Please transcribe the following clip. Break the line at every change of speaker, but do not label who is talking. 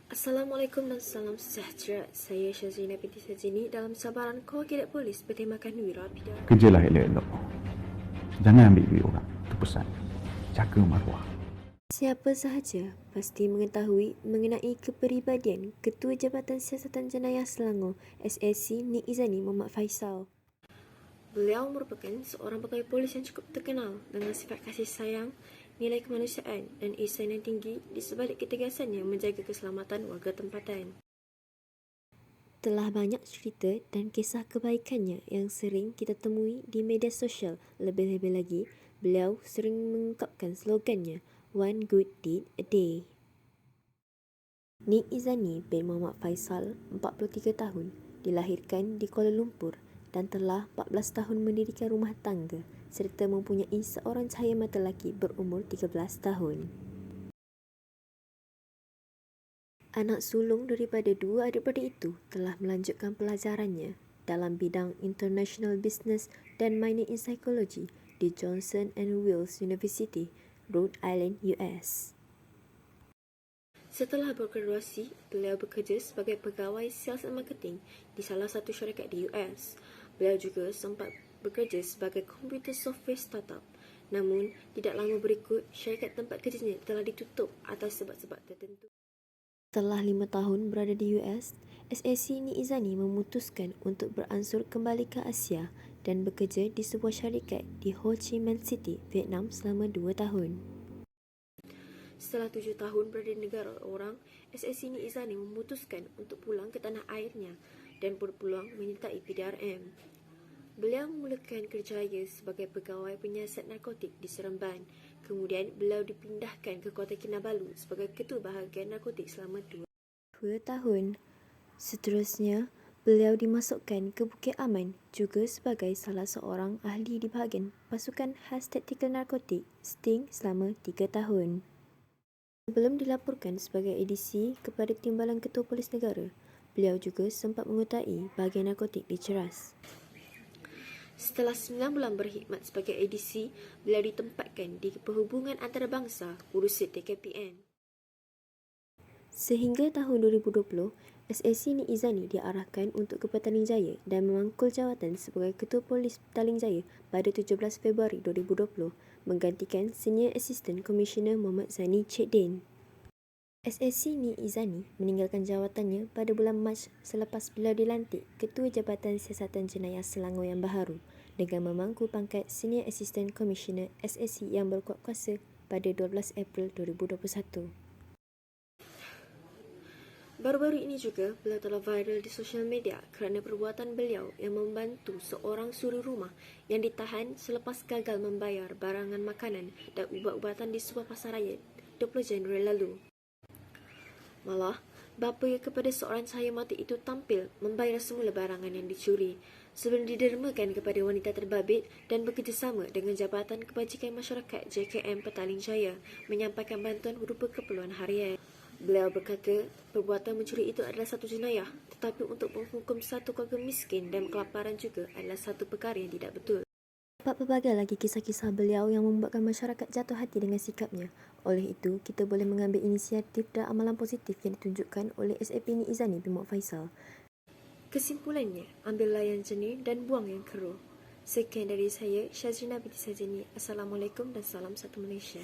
Assalamualaikum dan salam sejahtera. Saya Syazrina binti Sajini dalam sabaran Kawakilat Polis bertemakan Wira Bidara.
Kerjalah elok-elok. Jangan ambil duit orang. Itu pesan. Jaga maruah.
Siapa sahaja pasti mengetahui mengenai kepribadian Ketua Jabatan Siasatan Jenayah Selangor SAC Nik Izani Muhammad Faisal. Beliau merupakan seorang pegawai polis yang cukup terkenal dengan sifat kasih sayang, nilai kemanusiaan dan ihsan yang tinggi di sebalik ketegasannya menjaga keselamatan warga tempatan. Telah banyak cerita dan kisah kebaikannya yang sering kita temui di media sosial. Lebih-lebih lagi, beliau sering mengungkapkan slogannya, One Good Deed a Day. Nik Izani bin Muhammad Faisal, 43 tahun, dilahirkan di Kuala Lumpur dan telah 14 tahun mendirikan rumah tangga serta mempunyai seorang cahaya mata lelaki berumur 13 tahun. Anak sulung daripada dua adik-beradik itu telah melanjutkan pelajarannya dalam bidang International Business dan Minor in Psychology di Johnson & Wales University, Rhode Island, US. Setelah bergraduasi, beliau bekerja sebagai pegawai sales dan marketing di salah satu syarikat di US. Beliau juga sempat bekerja sebagai komputer software startup. Namun, tidak lama berikut, syarikat tempat kerjanya telah ditutup atas sebab-sebab tertentu. Setelah 5 tahun berada di US, SAC Nik Izani memutuskan untuk beransur kembali ke Asia dan bekerja di sebuah syarikat di Ho Chi Minh City, Vietnam selama 2 tahun. Setelah 7 tahun berada di negara orang, SAC Nik Izani memutuskan untuk pulang ke tanah airnya dan berpeluang menyertai PDRM. Beliau memulakan kerjaya sebagai pegawai penyiasat narkotik di Seremban. Kemudian beliau dipindahkan ke Kota Kinabalu sebagai ketua bahagian narkotik selama 2 tahun. Seterusnya, beliau dimasukkan ke Bukit Aman juga sebagai salah seorang ahli di bahagian pasukan khas taktikal narkotik Sting selama 3 tahun. Sebelum dilaporkan sebagai ADC kepada Timbalan Ketua Polis Negara, beliau juga sempat mengutai bahagian narkotik di Ceras. Setelah 9 bulan berkhidmat sebagai ADC, beliau ditempatkan di Perhubungan Antarabangsa urusan TKPN. Sehingga tahun 2020, SAC Nik Izani diarahkan untuk ke Petaling Jaya dan memangkul jawatan sebagai Ketua Polis Petaling Jaya pada 17 Februari 2020, menggantikan Senior Assistant Commissioner Muhammad Zani Cik Din. SAC Nik Izani meninggalkan jawatannya pada bulan Mac selepas beliau dilantik Ketua Jabatan Siasatan Jenayah Selangor yang baharu dengan memangku pangkat Senior Assistant Commissioner SAC yang berkuat kuasa pada 12 April 2021. Baru-baru ini juga, beliau telah viral di sosial media kerana perbuatan beliau yang membantu seorang suri rumah yang ditahan selepas gagal membayar barangan makanan dan ubat-ubatan di sebuah pasaraya 20 Januari lalu. Malah, bapa kepada seorang cahaya mata itu tampil membayar semula barangan yang dicuri sebelum didermakan kepada wanita terbabit dan bekerjasama dengan Jabatan Kebajikan Masyarakat JKM Petaling Jaya menyampaikan bantuan berupa keperluan harian. Beliau berkata, perbuatan mencuri itu adalah satu jenayah, tetapi untuk menghukum satu keluarga miskin dan kelaparan juga adalah satu perkara yang tidak betul. Dapat pelbagai lagi kisah-kisah beliau yang membuatkan masyarakat jatuh hati dengan sikapnya. Oleh itu, kita boleh mengambil inisiatif dan amalan positif yang ditunjukkan oleh SAP Nik Izani bin Muhammad Faisal. Kesimpulannya, ambillah yang jernih dan buang yang keruh. Sekian dari saya, Syazrina binti Sajini. Assalamualaikum dan salam satu Malaysia.